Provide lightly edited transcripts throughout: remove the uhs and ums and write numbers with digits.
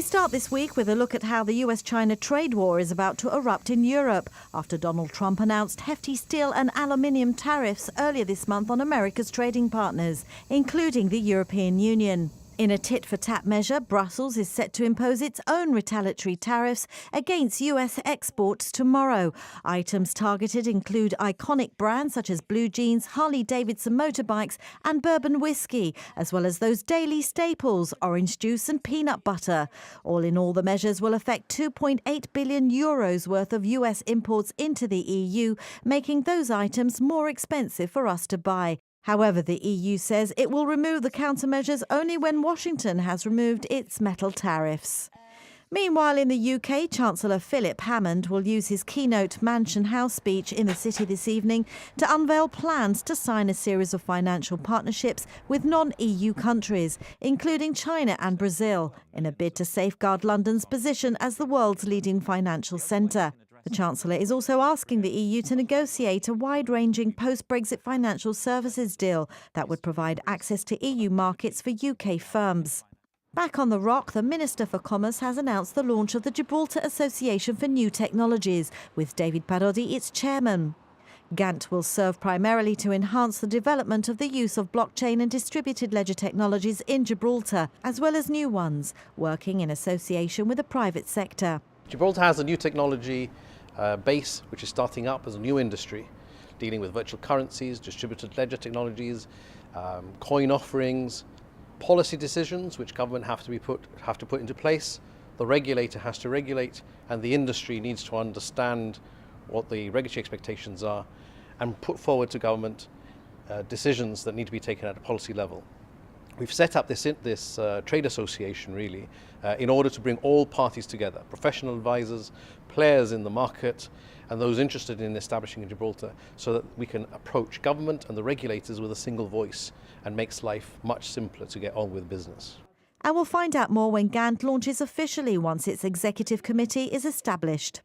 start this week with a look at how the US-China trade war is about to erupt in Europe after Donald Trump announced hefty steel and aluminium tariffs earlier this month on America's trading partners, including the European Union. In a tit-for-tat measure, Brussels is set to impose its own retaliatory tariffs against US exports tomorrow. Items targeted include iconic brands such as Blue Jeans, Harley-Davidson motorbikes and bourbon whiskey, as well as those daily staples, orange juice and peanut butter. All in all, the measures will affect 2.8 billion euros worth of US imports into the EU, making those items more expensive for us to buy. However, the EU says it will remove the countermeasures only when Washington has removed its metal tariffs. Meanwhile, in the UK, Chancellor Philip Hammond will use his keynote Mansion House speech in the city this evening to unveil plans to sign a series of financial partnerships with non-EU countries, including China and Brazil, in a bid to safeguard London's position as the world's leading financial centre. The Chancellor is also asking the EU to negotiate a wide-ranging post-Brexit financial services deal that would provide access to EU markets for UK firms. Back on the Rock, the Minister for Commerce has announced the launch of the Gibraltar Association for New Technologies, with David Parodi its chairman. GANT will serve primarily to enhance the development of the use of blockchain and distributed ledger technologies in Gibraltar, as well as new ones, working in association with the private sector. Gibraltar has a new technology base which is starting up as a new industry, dealing with virtual currencies, distributed ledger technologies, coin offerings, policy decisions which government have to put into place. The regulator has to regulate, and the industry needs to understand what the regulatory expectations are and put forward to government decisions that need to be taken at a policy level. We've set up this trade association really in order to bring all parties together, professional advisors, players in the market and those interested in establishing in Gibraltar, so that we can approach government and the regulators with a single voice and makes life much simpler to get on with business. And we'll find out more when GANT launches officially once its executive committee is established.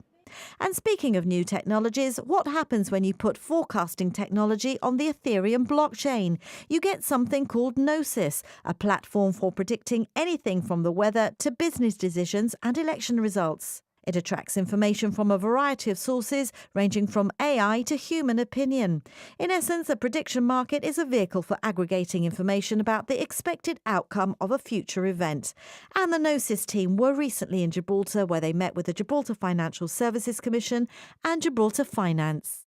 And speaking of new technologies, what happens when you put forecasting technology on the Ethereum blockchain? You get something called Gnosis, a platform for predicting anything from the weather to business decisions and election results. It attracts information from a variety of sources, ranging from AI to human opinion. In essence, a prediction market is a vehicle for aggregating information about the expected outcome of a future event. And the Gnosis team were recently in Gibraltar, where they met with the Gibraltar Financial Services Commission and Gibraltar Finance.